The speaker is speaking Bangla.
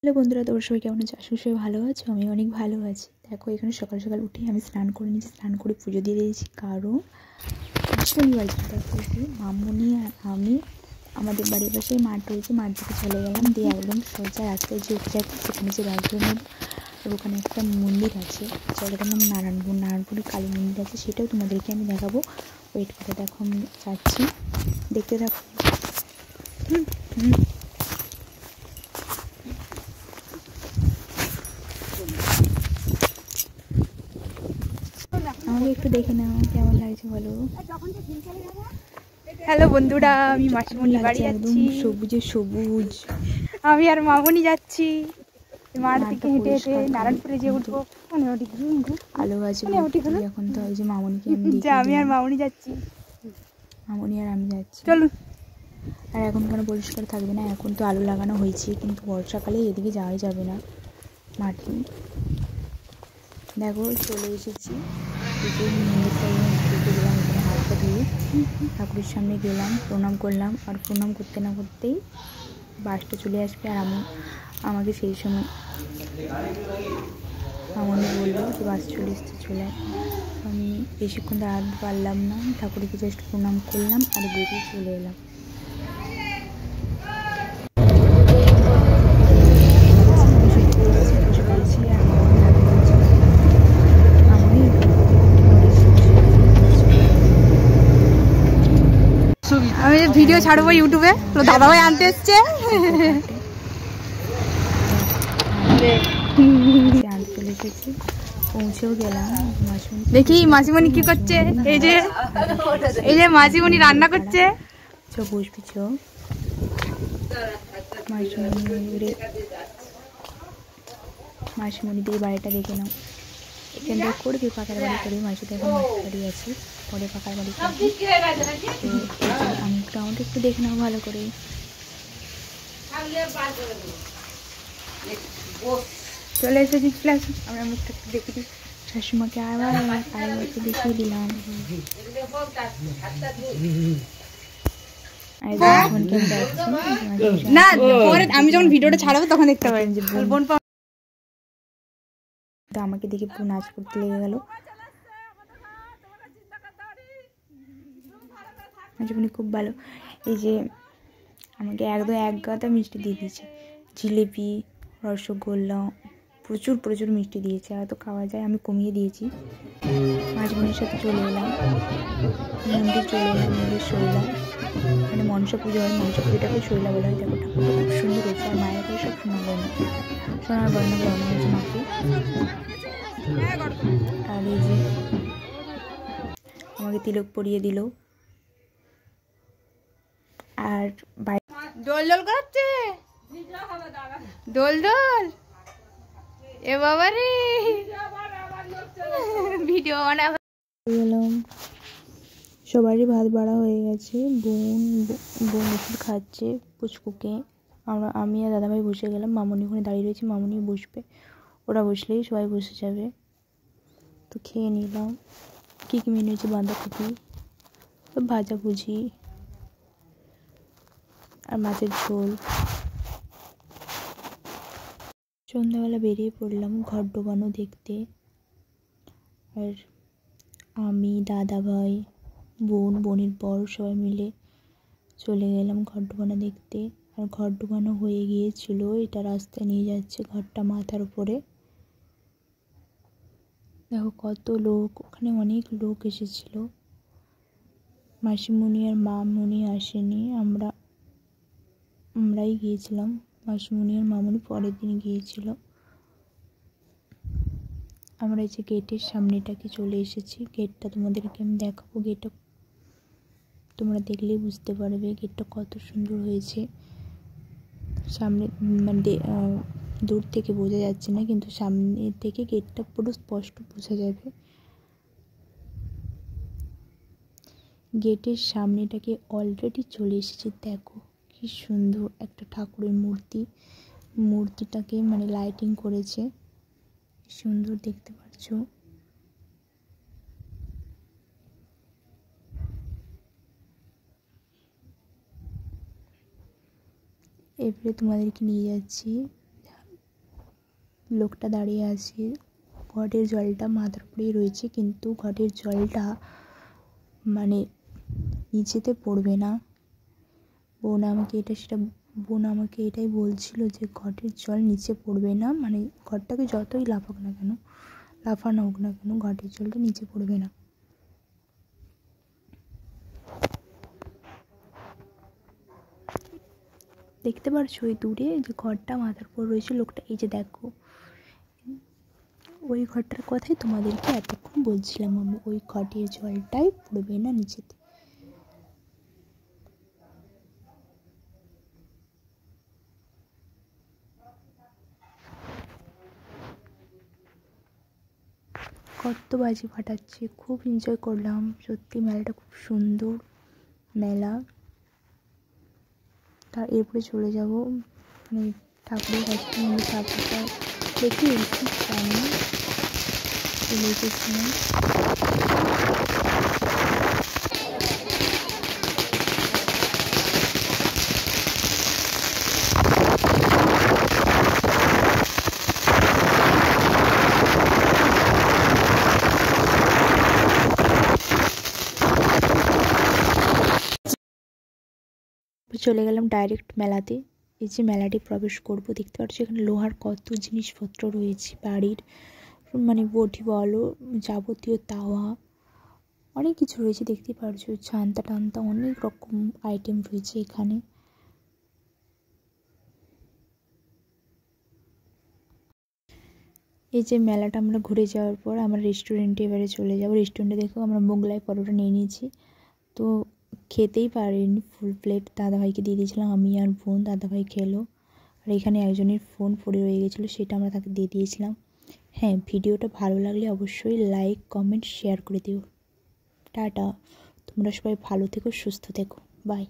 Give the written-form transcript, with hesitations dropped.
হ্যালো বন্ধুরা, তোমরা সবাই কেমন আছো? আশা করি সবাই ভালো আছো। আমি অনেক ভালো আছি। দেখো, এখানে সকাল সকাল উঠে আমি স্নান করে নিয়েছি, স্নান করে পুজো দিয়ে দিয়েছি। কারণ শনিবার দেখো, মামুনি আর আমি আমাদের বাড়ির পাশে মাঠ রয়েছে, মাঠ দিকে চলে গেলাম। দিয়ে একদম সোজা রাস্তায় যে উঠে যাচ্ছে সেখানে যে রাজবাড়ি নেব, আর ওখানে একটা মন্দির আছে, জায়গাটার নাম নারায়ণপুর কালী মন্দির আছে, সেটাও তোমাদেরকে আমি দেখাবো। ওয়েট করে দেখো, আমি যাচ্ছি, দেখতে থাকো। আমাকে একটু দেখে নাও, কেমন লাগছে বলো। হ্যালো বন্ধুরা, আমি মাসিমণি বাড়ি যাচ্ছি। সবুজে সবুজ। আমি আর মামনি যাচ্ছি মাঠ থেকে হেঁটে হেঁটে নারায়ণপুরে যে উঠবো। আলো গাছে এখন তো ওই যে মামনিকে আমি আর মামনি যাচ্ছি, মামনি আর আমি যাচ্ছি। চলুন। আর এখন কেন পরিষ্কার থাকবে না? এখন তো আলো লাগানো হয়েছে, কিন্তু বর্ষাকালে এদিকে যাওয়াই যাবে না মাঠে। দেখো, চলে এসেছি গেলাম, এখানে হাত পা ধুয়ে ঠাকুরের সামনে গেলাম, প্রণাম করলাম। আর প্রণাম করতে না করতেই বাসটা চলে আসবে। আর আমাকে সেই সময় মামনি বললো যে বাস চলে এসছে, চলে। আমি বেশিক্ষণ দাঁড়াতে পারলাম না, ঠাকুরকে জাস্ট প্রণাম করলাম আর বেরিয়ে চলে এলাম। আমি ভিডিও ছাড়বো ইউটিউবে, তো দাদাভাই আনতে এসছে। চলে এসেছি, পৌঁছেও গেলাম। দেখি মাসিমণি কি করছে। এই যে মাসিমণি রান্না করছে। বসবি মাসিমণিদের বাড়িটা দেখে নাও। এখানটা করবে পাকার বাড়ি করে, মাসিতে এখন মাসির বাড়ি আছে, পরে পাকার বাড়ি করবে। আমি গ্রাউন্ড একটু দেখে নাও ভালো করে। চলে এসেছি ক্লাস, আমরা মুখটা একটু দেখে দিই। শাশুমাকে আবার একটু দেখিয়ে দিলাম। না, পরে আমি যখন ভিডিওটা ছাড়াবো তখন দেখতে পাবেন যে বোন তো আমাকে দেখে পুরো নাচ করতে লেগে গেল। খুব ভালো। এই যে আমাকে একদম এক গাদা মিষ্টি দিয়ে দিয়েছে, জিলিপি, রসগোল্লা, প্রচুর প্রচুর মিষ্টি দিয়েছে। আর তো খাওয়া যায়, আমি কমিয়ে দিয়েছি। মাঝবোনের সাথে চলে এলাম, মন্দির চলে এলাম, মন্দির শৈলা, মানে মনসা পুজো হয়, মনসা পুজোটাকে শৈলা বলা হয়। দেখো, ঠাকুরটা খুব সুন্দর হয়েছে। আর মায়ের কাছে সব সোনার গয়না গয়না হয়েছে মাকে। আর এই যে আমাকে তিলক পরিয়ে দিল। আর দোল দোল করাচ্ছে, দোল দোল। এ বাবা রে, ভিডিও বানাবো। সবারই ভাত বাড়া হয়ে গেছে। বোন ওষুধ খাচ্ছে পুচকুকে। আমি আর দাদাভাই বসে গেলাম। মামনি ওখানে দাঁড়িয়ে রয়েছে, মামনি বসবে। ওরা বসলেই সবাই বসে যাবে। তো খেয়ে নিলাম। কী কী মেনু হয়েছে? বাঁধাকপি, ভাজাভুজি আর মাছের ঝোল। সন্ধ্যাবেলা বেরিয়ে পড়লাম ঘর ডোবানো দেখতে। আর আমি, দাদাভাই, বোনের বর সবাই মিলে চলে গেলাম ঘর ডোবানো দেখতে। আর ঘর ডোবানো হয়ে গিয়েছিল, এটা রাস্তায় নিয়ে যাচ্ছে, ঘরটা মাথার উপরে। দেখো কত লোক, ওখানে অনেক লোক এসেছিল। মাসিমণি আর মামনি আসেনি, আমরাই গিয়েছিলাম। মাসিমণি আর মামনি পরের দিন গিয়েছিল। আমরা এই যে গেটের সামনেটাকে চলে এসেছি। গেটটা তোমাদেরকে আমি দেখাবো। গেটটা তোমরা দেখলেই বুঝতে পারবে গেটটা কত সুন্দর হয়েছে। সামনে মানে দূর থেকে বোঝা যাচ্ছে না, কিন্তু সামনে থেকে গেটটা পুরো স্পষ্ট বোঝা যাবে। গেটের সামনেটাকে অলরেডি চলে এসেছি। দেখো কি সুন্দর একটা ঠাকুরের মূর্তিটাকে মানে লাইটিং করেছে, সুন্দর দেখতে পাচ্ছ। এবারে তোমাদেরকে নিয়ে যাচ্ছি লোকটা দাঁড়িয়ে আছে, ঘটের জলটা মাথার উপরেই রয়েছে, কিন্তু ঘটের জলটা মানে নিচেতে পড়বে না। বোন আমাকে এটাই বলছিল যে ঘটের জল নিচে পড়বে না, মানে ঘরটাকে যতই লাফানো হোক না কেন ঘটের জলটা নিচে পড়বে না। দেখতে পারছো ওই দূরে যে ঘরটা মাথার উপর রয়েছে লোকটা, এই যে দেখো ওই ঘরটার কথাই তোমাদেরকে এতক্ষণ বলছিলাম আমি, ওই ঘটের জলটাই পড়বে না নিচেতে। কত বাজি ফাটাচ্ছে, খুব এনজয় করলাম সত্যি, মেলাটা খুব সুন্দর মেলা। এরপরে চলে যাব মানে ঠাকুরের কাছে, ঠাকুরটা দেখে এসেছি সামনে চলে এসেছিলাম। চলে গেলাম ডাইরেক্ট মেলাতে। এই যে মেলাটি প্রবেশ করব, দেখতে পাচ্ছি এখানে লোহার কত জিনিসপত্র রয়েছে বাড়ির, মানে বটি বলো, যাবতীয় তাওয়া, অনেক কিছু রয়েছে দেখতে পাচ্ছো, ছান্তা টান্তা অনেক রকম আইটেম রয়েছে এখানে। এই যে মেলাটা আমরা ঘুরে যাওয়ার পর আমরা রেস্টুরেন্টে এবারে চলে যাব। রেস্টুরেন্টে দেখো আমরা মোগলাই পরোটা নিয়ে নিয়েছি, তো খেতেই পারিনি ফুল প্লেট, দাদাভাইকে দিয়ে দিয়েছিলাম, আমি আর বোন, দাদাভাই খেলো। আর এখানে একজনের ফোন পড়ে রয়ে গেছিলো, সেটা আমরা তাকে দিয়ে দিয়েছিলাম। হ্যাঁ, ভিডিওটা ভালো লাগলে অবশ্যই লাইক কমেন্ট শেয়ার করে দিও। টাটা, তোমরা সবাই ভালো থেকো, সুস্থ থেকো, বাই।